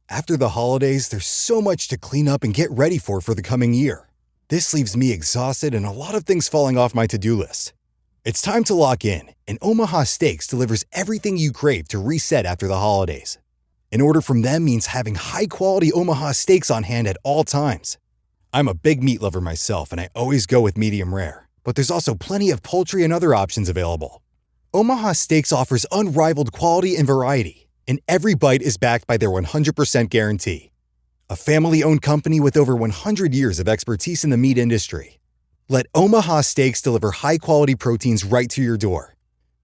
After the holidays, there's so much to clean up and get ready for the coming year. This leaves me exhausted and a lot of things falling off my to-do list. It's time to lock in, and Omaha Steaks delivers everything you crave to reset after the holidays. An order from them means having high-quality Omaha steaks on hand at all times. I'm a big meat lover myself, and I always go with medium rare. But there's also plenty of poultry and other options available. Omaha Steaks offers unrivaled quality and variety, and every bite is backed by their 100% guarantee. A family-owned company with over 100 years of expertise in the meat industry. Let Omaha Steaks deliver high-quality proteins right to your door.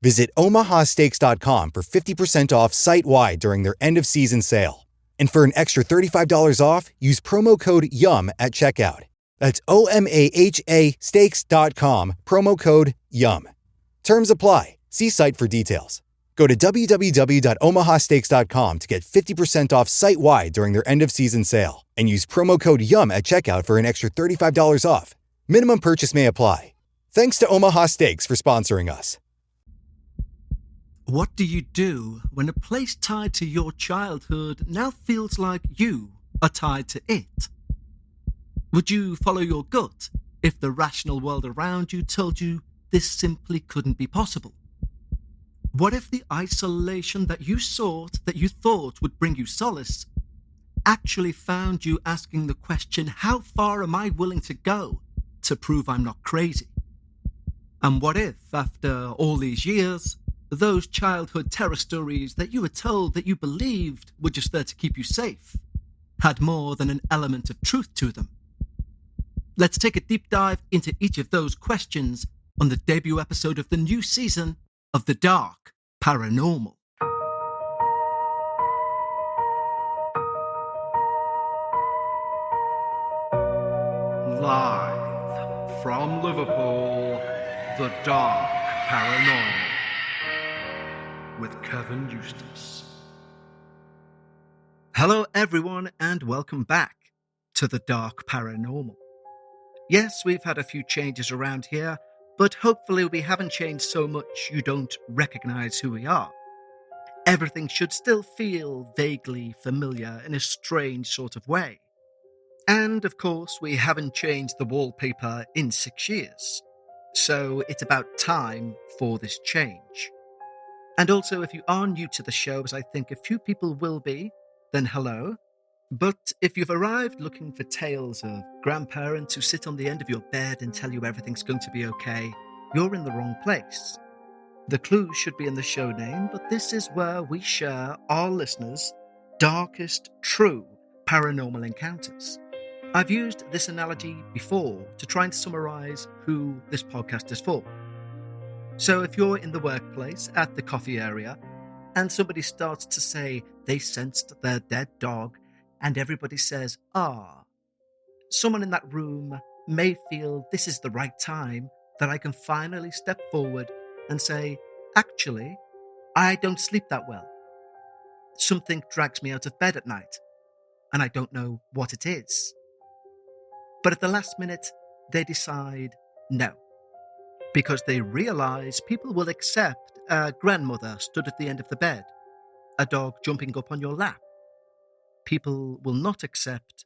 Visit omahasteaks.com for 50% off site-wide during their end-of-season sale. And for an extra $35 off, use promo code YUM at checkout. That's OMAHA steaks.com, promo code YUM. Terms apply. See site for details. Go to www.omahasteaks.com to get 50% off site-wide during their end-of-season sale and use promo code YUM at checkout for an extra $35 off. Minimum purchase may apply. Thanks to Omaha Steaks for sponsoring us. What do you do when a place tied to your childhood now feels like you are tied to it? Would you follow your gut if the rational world around you told you this simply couldn't be possible? What if the isolation that you sought, that you thought would bring you solace, actually found you asking the question, how far am I willing to go to prove I'm not crazy? And what if, after all these years, those childhood terror stories that you were told that you believed were just there to keep you safe had more than an element of truth to them? Let's take a deep dive into each of those questions on the debut episode of the new season of the Dark Paranormal. Live from Liverpool, the Dark Paranormal with Kevin Eustace. Hello everyone and welcome back to the Dark Paranormal. Yes, we've had a few changes around here, but hopefully we haven't changed so much you don't recognize who we are. Everything should still feel vaguely familiar in a strange sort of way. And of course, we haven't changed the wallpaper in 6 years. So it's about time for this change. And also, if you are new to the show, as I think a few people will be, then hello. But if you've arrived looking for tales of grandparents who sit on the end of your bed and tell you everything's going to be okay, you're in the wrong place. The clue should be in the show name, but this is where we share our listeners' darkest, true paranormal encounters. I've used this analogy before to try and summarize who this podcast is for. So if you're in the workplace, at the coffee area, and somebody starts to say they sensed their dead dog, and everybody says, someone in that room may feel this is the right time that I can finally step forward and say, actually, I don't sleep that well. Something drags me out of bed at night, and I don't know what it is. But at the last minute, they decide no, because they realize people will accept a grandmother stood at the end of the bed, a dog jumping up on your lap. People will not accept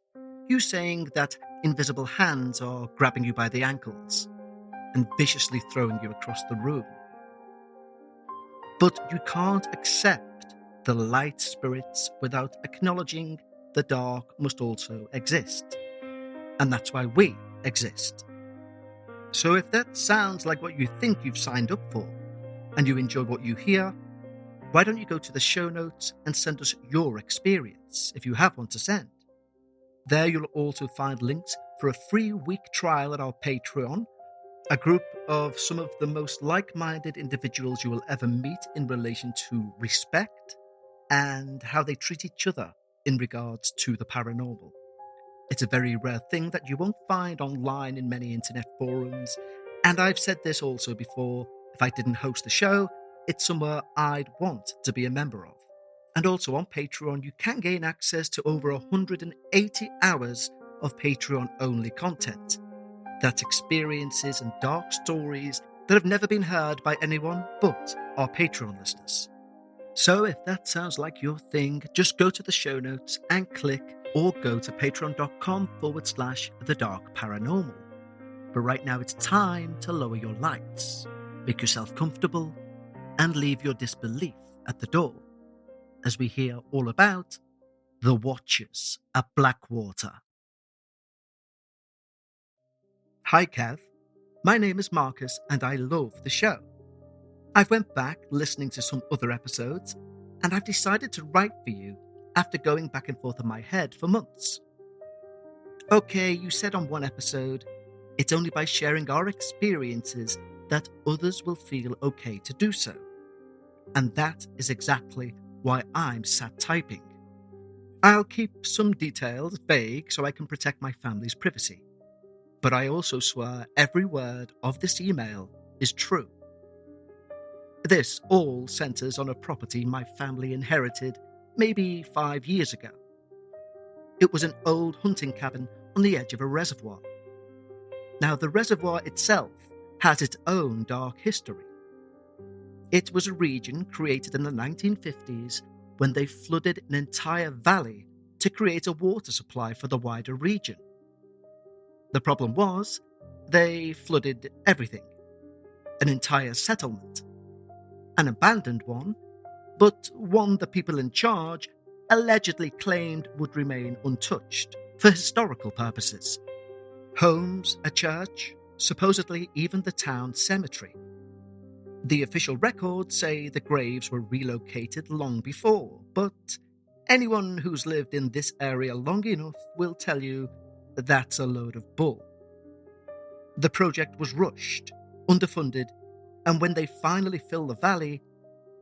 you saying that invisible hands are grabbing you by the ankles and viciously throwing you across the room. But you can't accept the light spirits without acknowledging the dark must also exist. And that's why we exist. So if that sounds like what you think you've signed up for, and you enjoy what you hear, why don't you go to the show notes and send us your experience, if you have one to send. There you'll also find links for a free week trial at our Patreon, a group of some of the most like-minded individuals you will ever meet in relation to respect and how they treat each other in regards to the paranormal. It's a very rare thing that you won't find online in many internet forums, and I've said this also before, if I didn't host the show, it's somewhere I'd want to be a member of. And also on Patreon, you can gain access to over 180 hours of Patreon-only content. That's experiences and dark stories that have never been heard by anyone but our Patreon listeners. So if that sounds like your thing, just go to the show notes and click, or go to patreon.com/the Dark Paranormal. But right now it's time to lower your lights, make yourself comfortable, and leave your disbelief at the door, as we hear all about the Watchers at Blackwater. Hi Kev, my name is Marcus and I love the show. I've went back listening to some other episodes and I've decided to write for you after going back and forth in my head for months. Okay, you said on one episode, it's only by sharing our experiences that others will feel okay to do so. And that is exactly why I'm sat typing. I'll keep some details vague so I can protect my family's privacy. But I also swear every word of this email is true. This all centres on a property my family inherited maybe 5 years ago. It was an old hunting cabin on the edge of a reservoir. Now, the reservoir itself has its own dark history. It was a region created in the 1950s when they flooded an entire valley to create a water supply for the wider region. The problem was, they flooded everything. An entire settlement. An abandoned one, but one the people in charge allegedly claimed would remain untouched for historical purposes. Homes, a church, supposedly even the town cemetery. The official records say the graves were relocated long before, but anyone who's lived in this area long enough will tell you that's a load of bull. The project was rushed, underfunded, and when they finally filled the valley,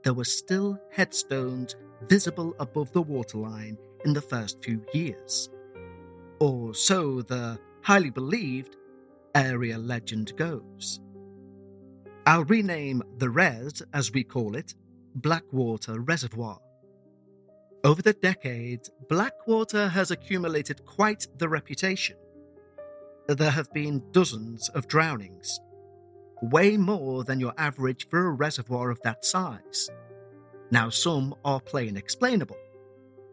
there were still headstones visible above the waterline in the first few years. Or so the highly believed area legend goes. I'll rename the res, as we call it, Blackwater Reservoir. Over the decades, Blackwater has accumulated quite the reputation. There have been dozens of drownings, way more than your average for a reservoir of that size. Now, some are plain explainable.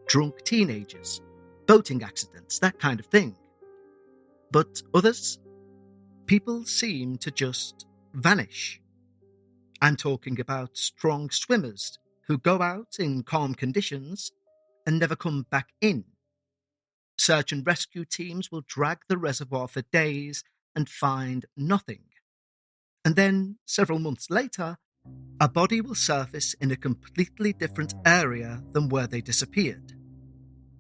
Drunk teenagers, boating accidents, that kind of thing. But others, people seem to just vanish. I'm talking about strong swimmers who go out in calm conditions and never come back in. Search and rescue teams will drag the reservoir for days and find nothing. And then, several months later, a body will surface in a completely different area than where they disappeared.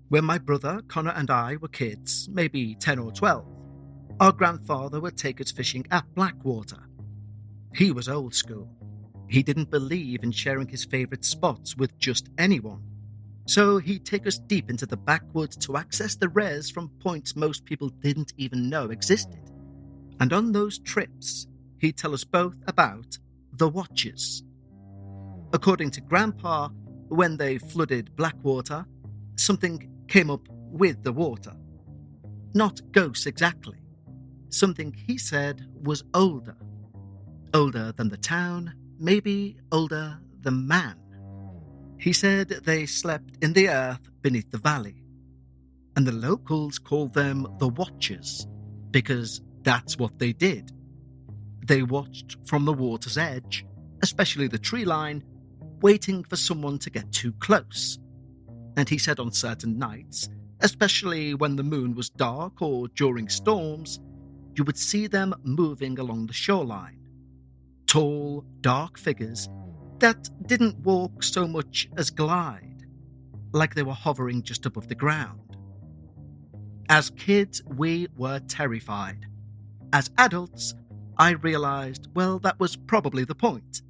When my brother, Connor, and I were kids, maybe 10 or 12, our grandfather would take us fishing at Blackwater. He was old school. He didn't believe in sharing his favourite spots with just anyone. So he'd take us deep into the backwoods to access the res from points most people didn't even know existed. And on those trips, he'd tell us both about the Watchers. According to Grandpa, when they flooded Blackwater, something came up with the water. Not ghosts exactly. Something he said was older. Older than the town, maybe older than man. He said they slept in the earth beneath the valley. And the locals called them the Watchers, because that's what they did. They watched from the water's edge, especially the tree line, waiting for someone to get too close. And he said on certain nights, especially when the moon was dark or during storms, you would see them moving along the shoreline. Tall, dark figures that didn't walk so much as glide, like they were hovering just above the ground. As kids, we were terrified. As adults, I realised, well, that was probably the point.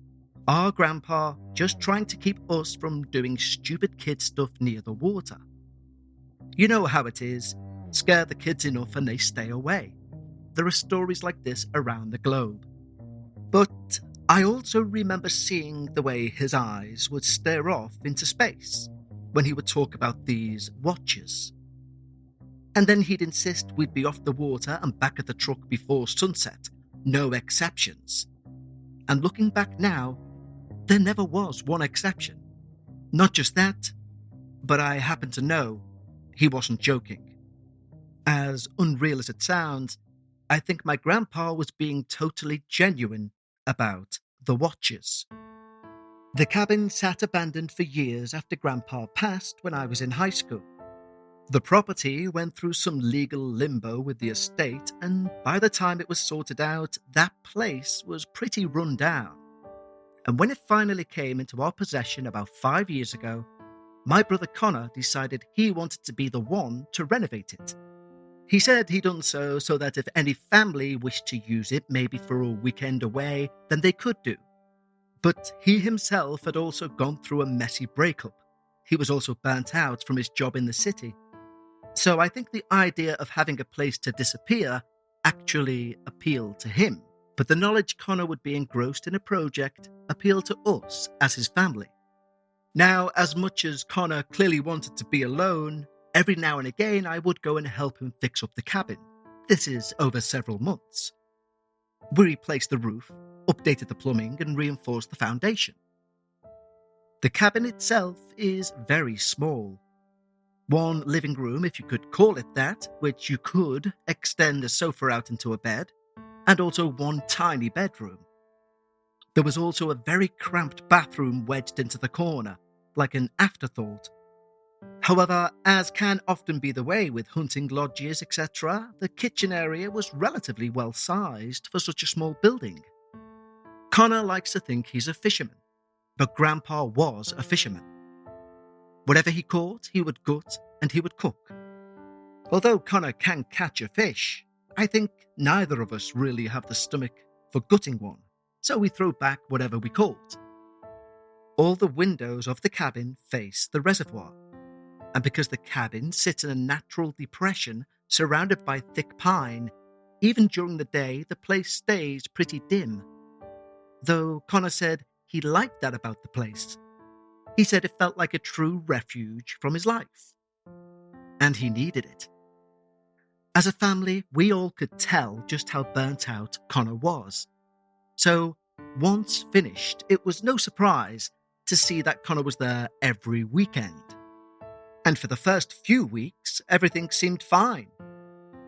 Our grandpa just trying to keep us from doing stupid kid stuff near the water. You know how it is. Scare the kids enough and they stay away. There are stories like this around the globe. But I also remember seeing the way his eyes would stare off into space when he would talk about these watchers. And then he'd insist we'd be off the water and back at the truck before sunset. No exceptions. And looking back now, there never was one exception. Not just that, but I happen to know he wasn't joking. As unreal as it sounds, I think my grandpa was being totally genuine about the Watchers. The cabin sat abandoned for years after Grandpa passed when I was in high school. The property went through some legal limbo with the estate, and by the time it was sorted out, that place was pretty run down. And when it finally came into our possession about 5 years ago, my brother Connor decided he wanted to be the one to renovate it. He said he'd done so that if any family wished to use it, maybe for a weekend away, then they could do. But he himself had also gone through a messy breakup. He was also burnt out from his job in the city. So I think the idea of having a place to disappear actually appealed to him. But the knowledge Connor would be engrossed in a project appealed to us as his family. Now, as much as Connor clearly wanted to be alone, every now and again I would go and help him fix up the cabin. This is over several months. We replaced the roof, updated the plumbing, and reinforced the foundation. The cabin itself is very small. One living room, if you could call it that, which you could extend a sofa out into a bed, and also one tiny bedroom. There was also a very cramped bathroom wedged into the corner, like an afterthought. However, as can often be the way with hunting lodges, etc., the kitchen area was relatively well sized for such a small building. Connor likes to think he's a fisherman, but Grandpa was a fisherman. Whatever he caught, he would gut and he would cook. Although Connor can catch a fish, I think neither of us really have the stomach for gutting one, so we throw back whatever we caught. All the windows of the cabin face the reservoir, and because the cabin sits in a natural depression surrounded by thick pine, even during the day the place stays pretty dim. Though Connor said he liked that about the place. He said it felt like a true refuge from his life. And he needed it. As a family, we all could tell just how burnt out Connor was. So, once finished, it was no surprise to see that Connor was there every weekend. And for the first few weeks, everything seemed fine.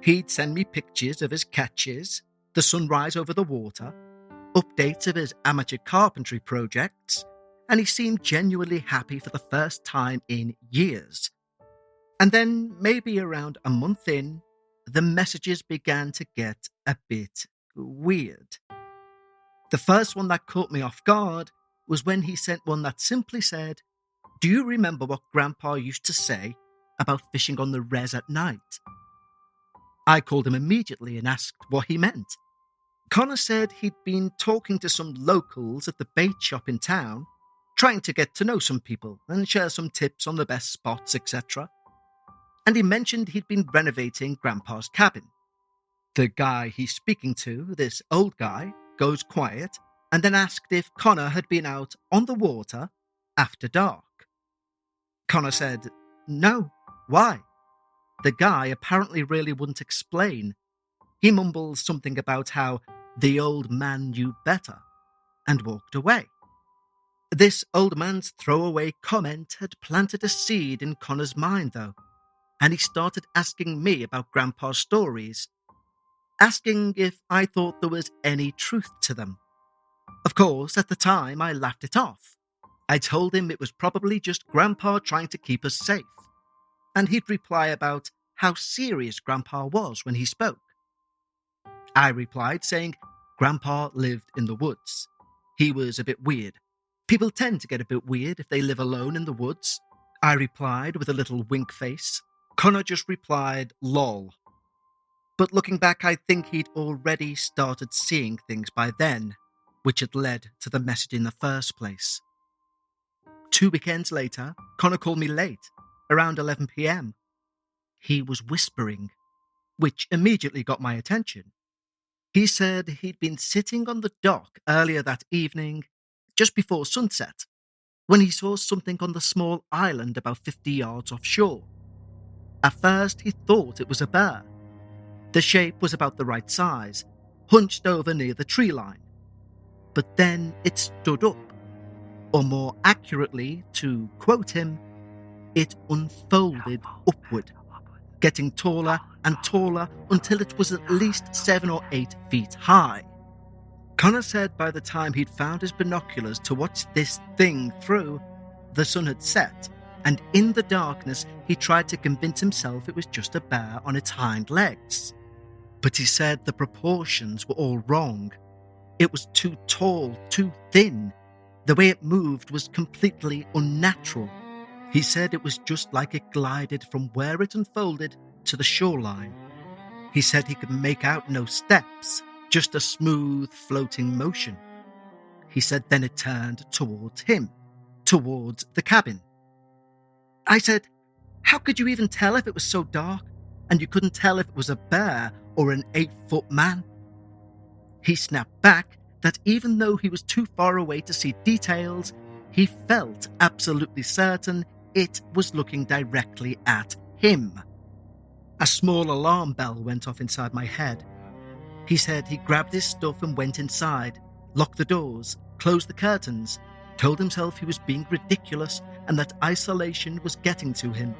He'd send me pictures of his catches, the sunrise over the water, updates of his amateur carpentry projects, and he seemed genuinely happy for the first time in years. And then, maybe around a month in, the messages began to get a bit weird. The first one that caught me off guard was when he sent one that simply said, "Do you remember what Grandpa used to say about fishing on the res at night?" I called him immediately and asked what he meant. Connor said he'd been talking to some locals at the bait shop in town, trying to get to know some people and share some tips on the best spots, etc. And he mentioned he'd been renovating Grandpa's cabin. The guy he's speaking to, this old guy, goes quiet and then asked if Connor had been out on the water after dark. Connor said, "No, why?" The guy apparently really wouldn't explain. He mumbles something about how the old man knew better and walked away. This old man's throwaway comment had planted a seed in Connor's mind, though, and he started asking me about Grandpa's stories, asking if I thought there was any truth to them. Of course, at the time, I laughed it off. I told him it was probably just Grandpa trying to keep us safe, and he'd reply about how serious Grandpa was when he spoke. I replied saying Grandpa lived in the woods. He was a bit weird. People tend to get a bit weird if they live alone in the woods. I replied with a little wink face. Connor just replied, "Lol." But looking back, I think he'd already started seeing things by then, which had led to the message in the first place. 2 weekends later, Connor called me late, around 11 p.m. He was whispering, which immediately got my attention. He said he'd been sitting on the dock earlier that evening, just before sunset, when he saw something on the small island about 50 yards offshore. At first, he thought it was a bear. The shape was about the right size, hunched over near the tree line. But then it stood up, Or more accurately, to quote him, it unfolded upward, getting taller and taller until it was at least 7 or 8 feet high. Connor said by the time he'd found his binoculars to watch this thing through, the sun had set, and in the darkness he tried to convince himself it was just a bear on its hind legs. But he said the proportions were all wrong. It was too tall, too thin. The way it moved was completely unnatural. He said it was just like it glided from where it unfolded to the shoreline. He said he could make out no steps, just a smooth, floating motion. He said then it turned towards him, towards the cabin. I said, how could you even tell if it was so dark, and you couldn't tell if it was a bear or an 8-foot man? He snapped back that even though he was too far away to see details, he felt absolutely certain it was looking directly at him. A small alarm bell went off inside my head. He said he grabbed his stuff and went inside, locked the doors, closed the curtains, told himself he was being ridiculous and that isolation was getting to him.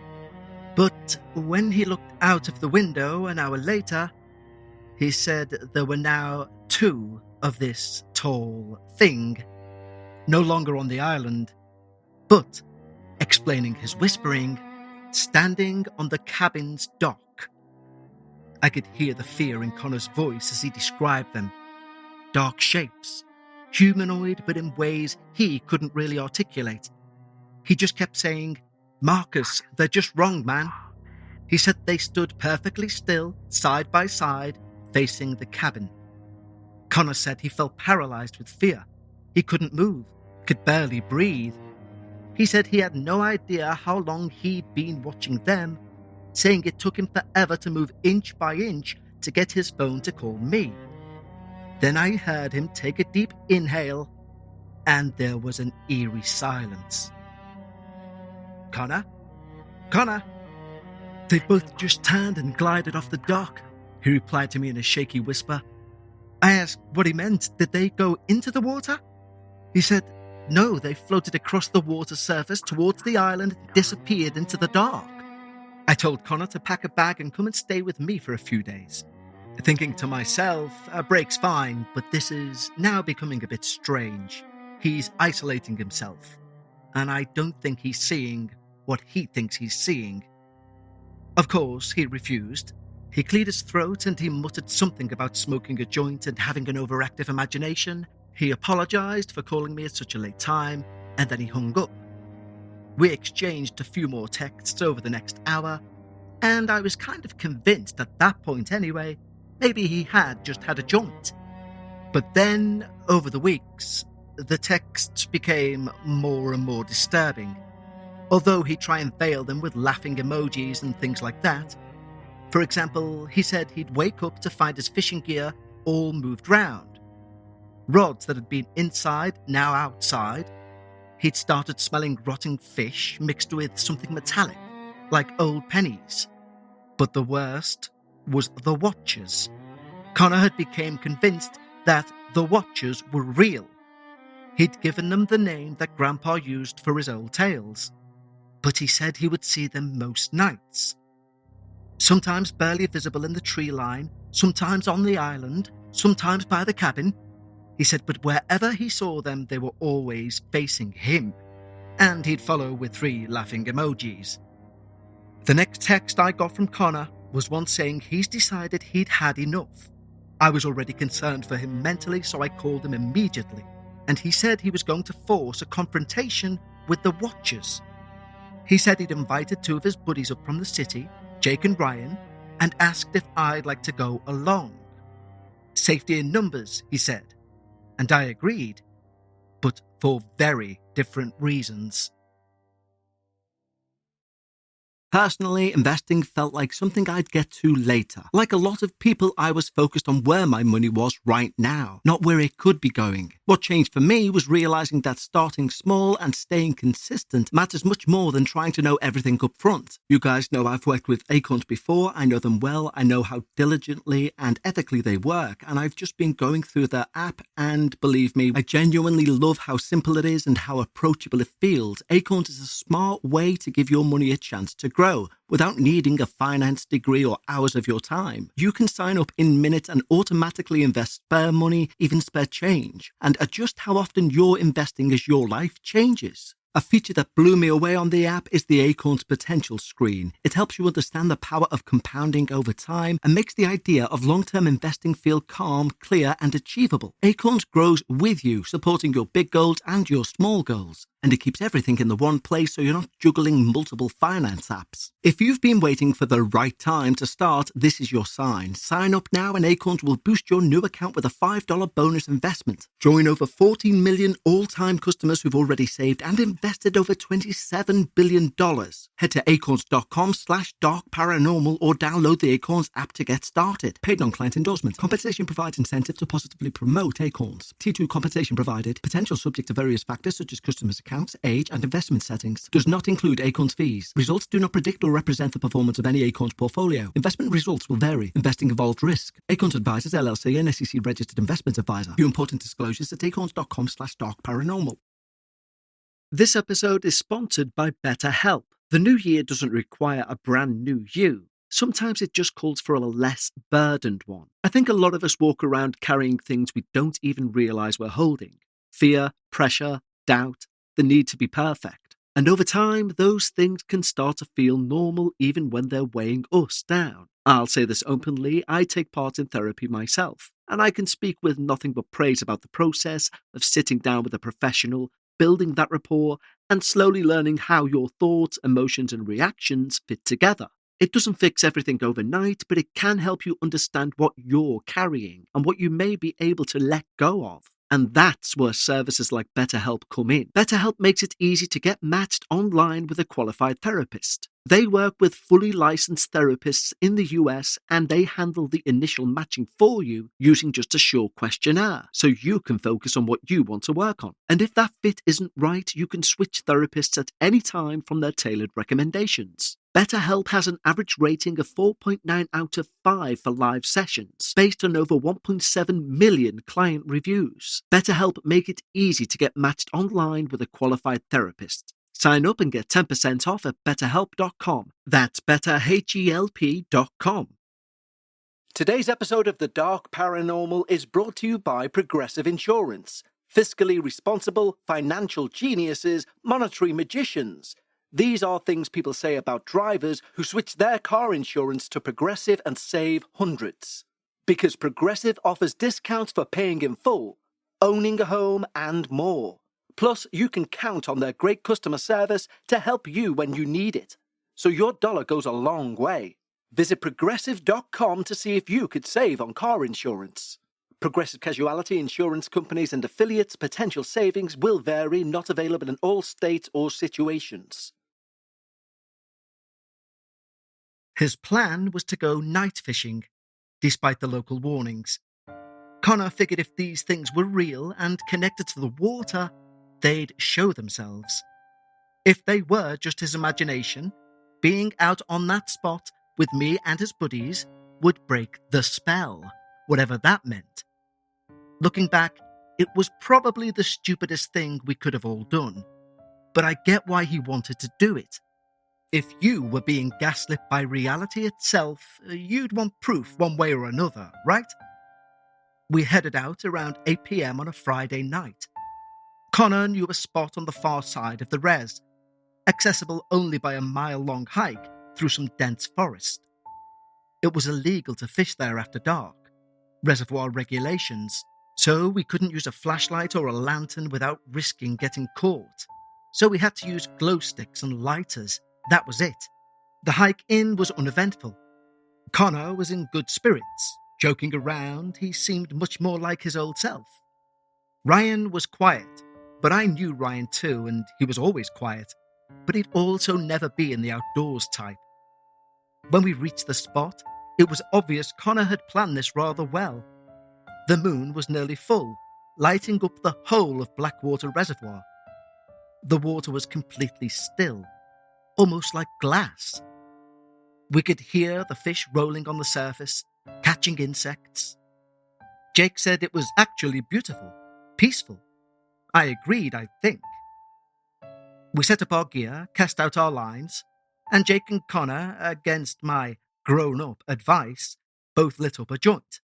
But when he looked out of the window an hour later, he said there were now 2 of this tall thing, no longer on the island, but, explaining his whispering, standing on the cabin's dock. I could hear the fear in Connor's voice as he described them. Dark shapes, humanoid but in ways he couldn't really articulate. He just kept saying, Marcus, they're just wrong, man. He said they stood perfectly still, side by side, facing the cabin. Connor said he felt paralyzed with fear. He couldn't move, could barely breathe. He said he had no idea how long he'd been watching them, saying it took him forever to move inch by inch to get his phone to call me. Then I heard him take a deep inhale, and there was an eerie silence. Connor? Connor? They've both just turned and glided off the dock, he replied to me in a shaky whisper. I asked what he meant. Did they go into the water? He said, no, they floated across the water surface towards the island and disappeared into the dark. I told Connor to pack a bag and come and stay with me for a few days. Thinking to myself, a break's fine, but this is now becoming a bit strange. He's isolating himself, and I don't think he's seeing what he thinks he's seeing. Of course, he refused. He cleared his throat and he muttered something about smoking a joint and having an overactive imagination. He apologized for calling me at such a late time, and then he hung up. We exchanged a few more texts over the next hour, and I was kind of convinced at that point anyway, maybe he had just had a joint. But then, over the weeks, the texts became more and more disturbing, although he'd try and veil them with laughing emojis and things like that. For example, he said he'd wake up to find his fishing gear all moved round. Rods that had been inside, now outside. He'd started smelling rotting fish mixed with something metallic, like old pennies. But the worst was the Watchers. Connor had become convinced that the Watchers were real. He'd given them the name that Grandpa used for his old tales, but he said he would see them most nights. Sometimes barely visible in the tree line, sometimes on the island, sometimes by the cabin. He said, but wherever he saw them, they were always facing him, and he'd follow with 3 laughing emojis. The next text I got from Connor was one saying he's decided he'd had enough. I was already concerned for him mentally, so I called him immediately, and he said he was going to force a confrontation with the Watchers. He said he'd invited 2 of his buddies up from the city, Jake and Ryan, and asked if I'd like to go along. Safety in numbers, he said, and I agreed, but for very different reasons. Personally, investing felt like something I'd get to later. Like a lot of people, I was focused on where my money was right now, not where it could be going. What changed for me was realizing that starting small and staying consistent matters much more than trying to know everything up front. You guys know I've worked with acorns before, I know them well, I know how diligently and ethically they work, and I've just been going through their app, and believe me, I genuinely love how simple it is and how approachable it feels. Acorns is a smart way to give your money a chance to grow without needing a finance degree or hours of your time. You can sign up in minutes and automatically invest spare money, even spare change, and adjust how often you're investing as your life changes. A feature that blew me away on the app is the Acorns Potential screen. It helps you understand the power of compounding over time and makes the idea of long-term investing feel calm, clear, and achievable. Acorns grows with you, supporting your big goals and your small goals. And it keeps everything in the one place so you're not juggling multiple finance apps. If you've been waiting for the right time to start, this is your sign. Sign up now and Acorns will boost your new account with a $5 bonus investment. Join over 14 million all-time customers who've already saved and invested over $27 billion. Head to acorns.com/darkparanormal or download the Acorns app to get started. Paid non-client endorsement. Compensation provides incentive to positively promote Acorns. T2 compensation provided. Potential subject to various factors such as customers' accounts, age, and investment settings. Does not include Acorns fees. Results do not predict or represent the performance of any Acorns portfolio. Investment results will vary. Investing involves risk. Acorns Advisors LLC, an SEC-registered investment advisor. View important disclosures at acorns.com/darkparanormal. This episode is sponsored by BetterHelp. The new year doesn't require a brand new you. Sometimes it just calls for a less burdened one. I think a lot of us walk around carrying things we don't even realize we're holding. Fear, pressure, doubt, the need to be perfect. And over time, those things can start to feel normal even when they're weighing us down. I'll say this openly, I take part in therapy myself, and I can speak with nothing but praise about the process of sitting down with a professional, building that rapport, and slowly learning how your thoughts, emotions, and reactions fit together. It doesn't fix everything overnight, but it can help you understand what you're carrying and what you may be able to let go of. And that's where services like BetterHelp come in. BetterHelp makes it easy to get matched online with a qualified therapist. They work with fully licensed therapists in the US, and they handle the initial matching for you using just a short questionnaire, so you can focus on what you want to work on. And if that fit isn't right, you can switch therapists at any time from their tailored recommendations. BetterHelp has an average rating of 4.9 out of 5 for live sessions, based on over 1.7 million client reviews. BetterHelp make it easy to get matched online with a qualified therapist. Sign up and get 10% off at betterhelp.com. That's betterhelp.com. Today's episode of The Dark Paranormal is brought to you by Progressive Insurance. Fiscally responsible, financial geniuses, monetary magicians. These are things people say about drivers who switch their car insurance to Progressive and save hundreds. Because Progressive offers discounts for paying in full, owning a home, and more. Plus, you can count on their great customer service to help you when you need it. So your dollar goes a long way. Visit Progressive.com to see if you could save on car insurance. Progressive Casualty Insurance Companies and affiliates' potential savings will vary, not available in all states or situations. His plan was to go night fishing, despite the local warnings. Connor figured if these things were real and connected to the water, they'd show themselves. If they were just his imagination, being out on that spot with me and his buddies would break the spell, whatever that meant. Looking back, it was probably the stupidest thing we could have all done, but I get why he wanted to do it. If you were being gaslit by reality itself, you'd want proof one way or another, right? We headed out around 8 p.m. on a Friday night. Connor knew a spot on the far side of the res, accessible only by a mile-long hike through some dense forest. It was illegal to fish there after dark, reservoir regulations, so we couldn't use a flashlight or a lantern without risking getting caught. So we had to use glow sticks and lighters. That was it. The hike in was uneventful. Connor was in good spirits. Joking around, he seemed much more like his old self. Ryan was quiet, but I knew Ryan too, and he was always quiet. But he'd also never be in the outdoors type. When we reached the spot, it was obvious Connor had planned this rather well. The moon was nearly full, lighting up the whole of Blackwater Reservoir. The water was completely still, almost like glass. We could hear the fish rolling on the surface, catching insects. Jake said it was actually beautiful, peaceful. I agreed, I think. We set up our gear, cast out our lines, and Jake and Connor, against my grown-up advice, both lit up a joint.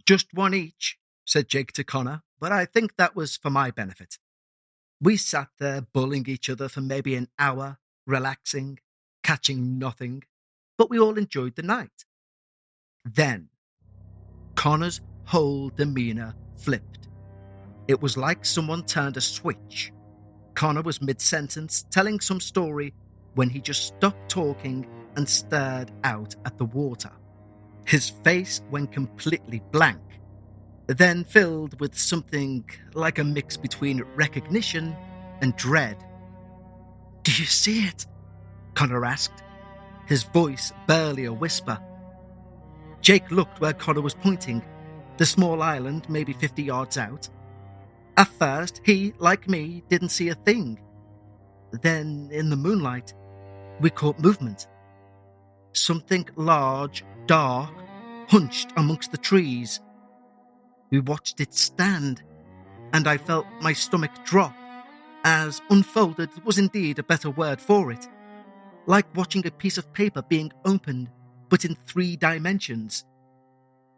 Just one each, said Jake to Connor, but I think that was for my benefit. We sat there bullying each other for maybe an hour, relaxing, catching nothing, but we all enjoyed the night. Then, Connor's whole demeanour flipped. It was like someone turned a switch. Connor was mid-sentence, telling some story, when he just stopped talking and stared out at the water. His face went completely blank, then filled with something like a mix between recognition and dread. "Do you see it?" Connor asked, his voice barely a whisper. Jake looked where Connor was pointing, the small island maybe 50 yards out. At first, he, like me, didn't see a thing. Then, in the moonlight, we caught movement. Something large, dark, hunched amongst the trees. We watched it stand, and I felt my stomach drop, as unfolded was indeed a better word for it. Like watching a piece of paper being opened, but in 3 dimensions.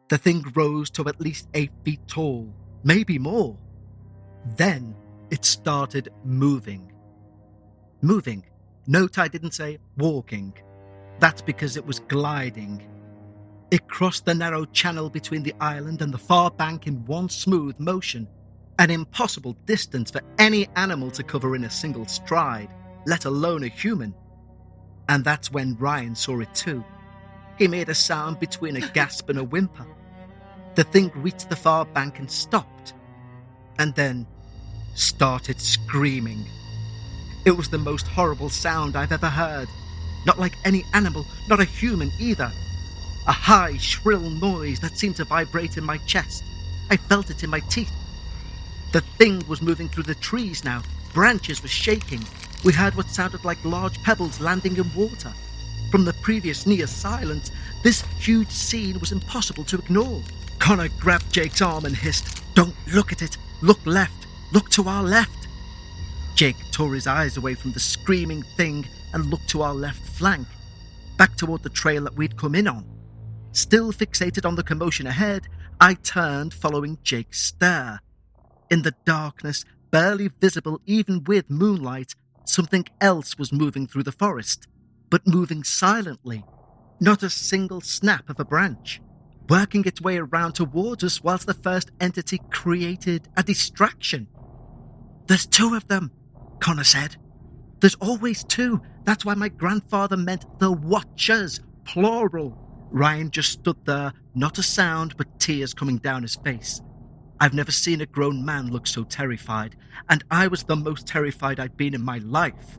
The thing rose to at least 8 feet tall, maybe more. Then it started moving. Moving. Note I didn't say walking. That's because it was gliding. It crossed the narrow channel between the island and the far bank in one smooth motion, an impossible distance for any animal to cover in a single stride, let alone a human. And that's when Ryan saw it too. He made a sound between a gasp and a whimper. The thing reached the far bank and stopped, and then started screaming. It was the most horrible sound I've ever heard. Not like any animal, not a human either. A high, shrill noise that seemed to vibrate in my chest. I felt it in my teeth. The thing was moving through the trees now. Branches were shaking. We heard what sounded like large pebbles landing in water. From the previous near silence, this huge scene was impossible to ignore. Connor grabbed Jake's arm and hissed, "Don't look at it. Look left. Look to our left." Jake tore his eyes away from the screaming thing and looked to our left flank, back toward the trail that we'd come in on. Still fixated on the commotion ahead, I turned following Jake's stare. In the darkness, barely visible even with moonlight, something else was moving through the forest, but moving silently. Not a single snap of a branch, working its way around towards us whilst the first entity created a distraction. "There's 2 of them," Connor said. "There's always 2. That's why my grandfather meant the Watchers, plural." Ryan just stood there, not a sound but tears coming down his face. I've never seen a grown man look so terrified, and I was the most terrified I'd been in my life.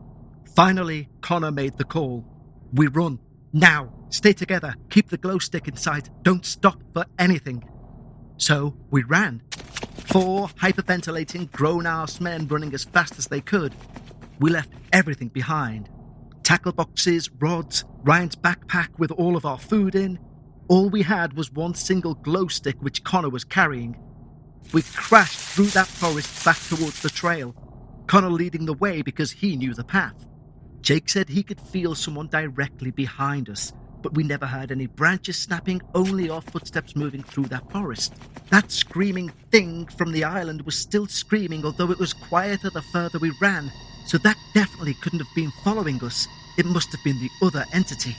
Finally, Connor made the call. "We run. Now. Stay together. Keep the glow stick in sight. Don't stop for anything." So we ran. 4 hyperventilating, grown-ass men running as fast as they could. We left everything behind. Tackle boxes, rods, Ryan's backpack with all of our food in. All we had was one single glow stick which Connor was carrying. We crashed through that forest back towards the trail, Connor leading the way because he knew the path. Jake said he could feel someone directly behind us, but we never heard any branches snapping, only our footsteps moving through that forest. That screaming thing from the island was still screaming, although it was quieter the further we ran, so that definitely couldn't have been following us. It must have been the other entity.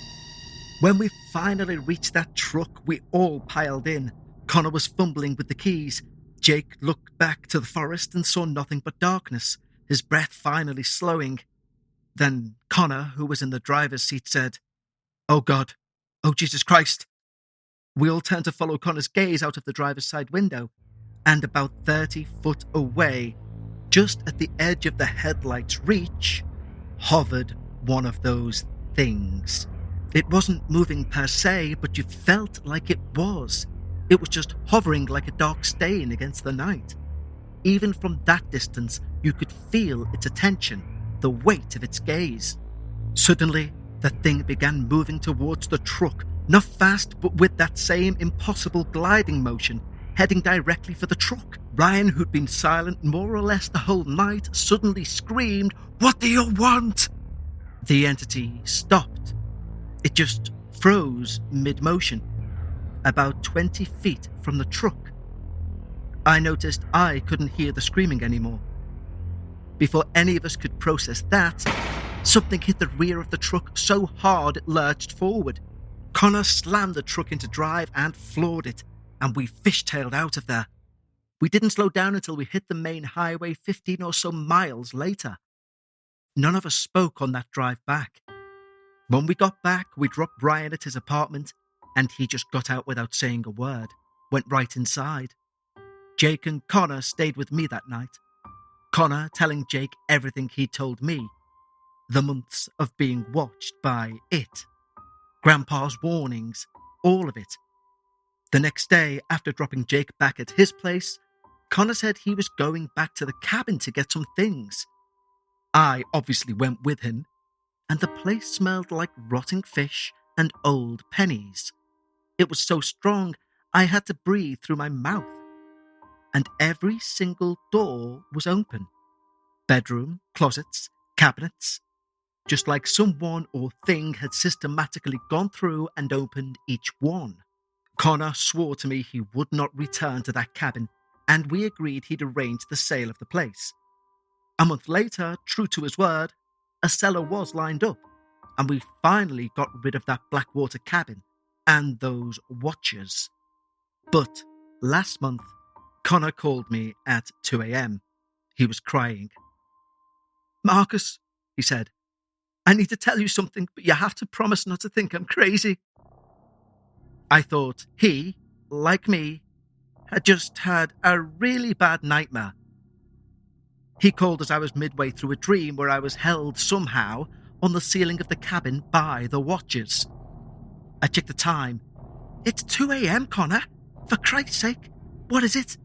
When we finally reached that truck, we all piled in. Connor was fumbling with the keys. Jake looked back to the forest and saw nothing but darkness, his breath finally slowing. Then Connor, who was in the driver's seat, said, "Oh God, oh Jesus Christ." We all turned to follow Connor's gaze out of the driver's side window, and about 30 foot away, just at the edge of the headlight's reach, hovered one of those things. It wasn't moving per se, but you felt like it was. It was just hovering like a dark stain against the night. Even from that distance, you could feel its attention, the weight of its gaze. Suddenly, the thing began moving towards the truck, not fast, but with that same impossible gliding motion, heading directly for the truck. Ryan, who'd been silent more or less the whole night, suddenly screamed, "What do you want?" The entity stopped. It just froze mid-motion, about 20 feet from the truck. I noticed I couldn't hear the screaming anymore. Before any of us could process that, something hit the rear of the truck so hard it lurched forward. Connor slammed the truck into drive and floored it, and we fishtailed out of there. We didn't slow down until we hit the main highway 15 or so miles later. None of us spoke on that drive back. When we got back, we dropped Brian at his apartment, and he just got out without saying a word, went right inside. Jake and Connor stayed with me that night. Connor telling Jake everything he told me. The months of being watched by it. Grandpa's warnings, all of it. The next day, after dropping Jake back at his place, Connor said he was going back to the cabin to get some things. I obviously went with him, and the place smelled like rotting fish and old pennies. It was so strong, I had to breathe through my mouth. And every single door was open. Bedroom, closets, cabinets. Just like someone or thing had systematically gone through and opened each one. Connor swore to me he would not return to that cabin, and we agreed he'd arrange the sale of the place. A month later, true to his word, a seller was lined up, and we finally got rid of that Blackwater cabin and those watchers. But last month, Connor called me at 2 a.m. He was crying. "Marcus," he said, "I need to tell you something, but you have to promise not to think I'm crazy." I thought he, like me, had just had a really bad nightmare. He called as I was midway through a dream where I was held somehow on the ceiling of the cabin by the watchers. I checked the time. "It's 2 a.m, Connor. For Christ's sake, what is it?"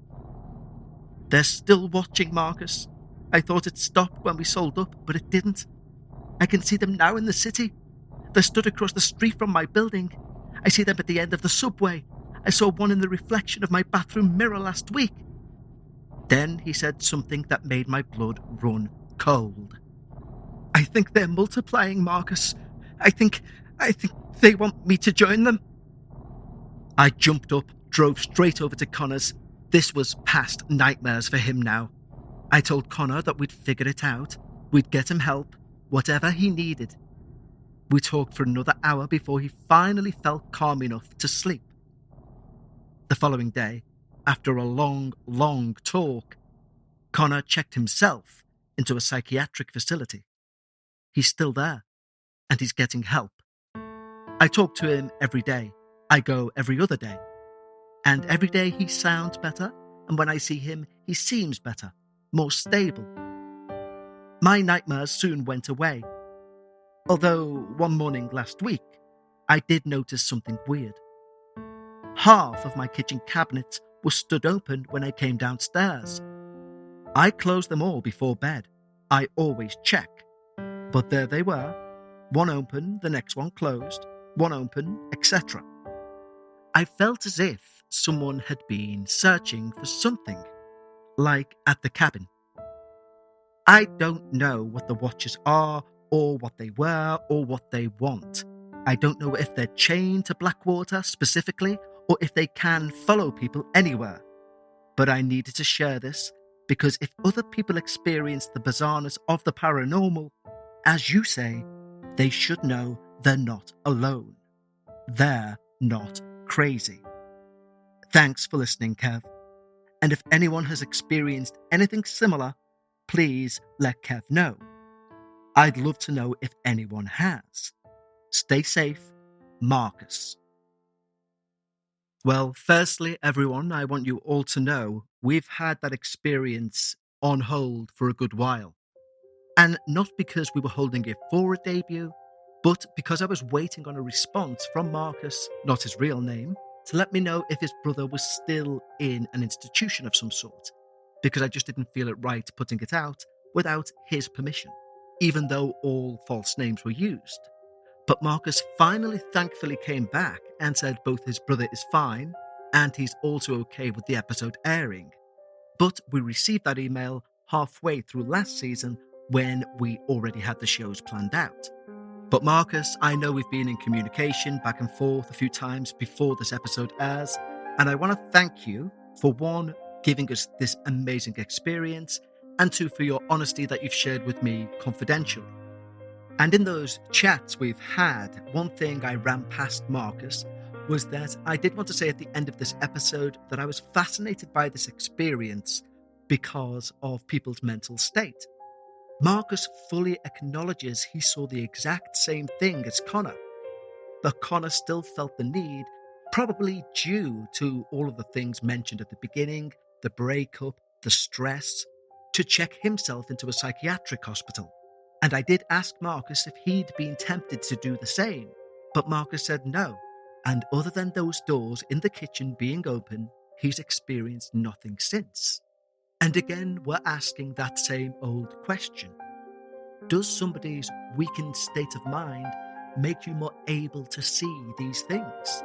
"They're still watching, Marcus. I thought it stopped when we sold up, but it didn't. I can see them now in the city. They're stood across the street from my building. I see them at the end of the subway. I saw one in the reflection of my bathroom mirror last week." Then he said something that made my blood run cold. "I think they're multiplying, Marcus. I think they want me to join them." I jumped up, drove straight over to Connor's. This was past nightmares for him now. I told Connor that we'd figure it out. We'd get him help, whatever he needed. We talked for another hour before he finally felt calm enough to sleep. The following day, after a long, long talk, Connor checked himself into a psychiatric facility. He's still there, and he's getting help. I talk to him every day. I go every other day. And every day he sounds better, and when I see him, he seems better, more stable. My nightmares soon went away. Although one morning last week, I did notice something weird. Half of my kitchen cabinets were stood open when I came downstairs. I closed them all before bed. I always check. But there they were. One open, the next one closed, one open, etc. I felt as if someone had been searching for something, like at the cabin. I don't know what the watchers are, or what they were, or what they want. I don't know if they're chained to Blackwater specifically, or if they can follow people anywhere. But I needed to share this, because if other people experience the bizarreness of the paranormal, as you say, they should know they're not alone. They're not crazy. Thanks for listening, Kev. And if anyone has experienced anything similar, please let Kev know. I'd love to know if anyone has. Stay safe, Marcus. Well, firstly, everyone, I want you all to know we've had that experience on hold for a good while. And not because we were holding it for a debut, But because I was waiting on a response from Marcus, not his real name, to let me know if his brother was still in an institution of some sort, because I just didn't feel it right putting it out without his permission, even though all false names were used. But Marcus finally thankfully came back and said both his brother is fine and he's also okay with the episode airing. But we received that email halfway through last season when we already had the shows planned out. But Marcus, I know we've been in communication back and forth a few times before this episode airs, and I want to thank you for one, giving us this amazing experience, and two, for your honesty that you've shared with me confidentially. And in those chats we've had, one thing I ran past Marcus was that I did want to say at the end of this episode that I was fascinated by this experience because of people's mental state. Marcus fully acknowledges he saw the exact same thing as Connor, but Connor still felt the need, probably due to all of the things mentioned at the beginning, the breakup, the stress, to check himself into a psychiatric hospital. And I did ask Marcus if he'd been tempted to do the same, but Marcus said no. And other than those doors in the kitchen being open, he's experienced nothing since. And again, we're asking that same old question. Does somebody's weakened state of mind make you more able to see these things?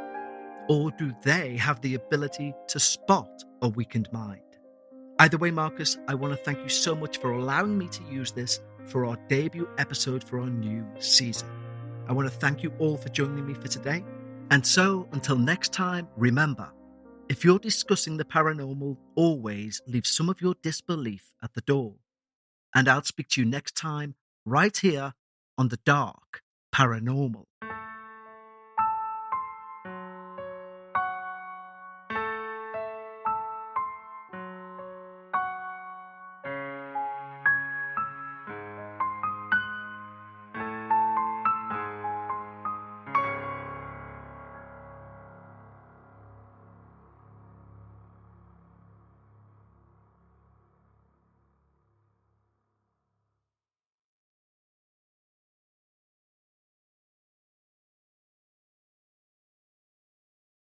Or do they have the ability to spot a weakened mind? Either way, Marcus, I want to thank you so much for allowing me to use this for our debut episode for our new season. I want to thank you all for joining me for today. And so, until next time, remember, if you're discussing the paranormal, always leave some of your disbelief at the door. And I'll speak to you next time, right here on the Dark Paranormal.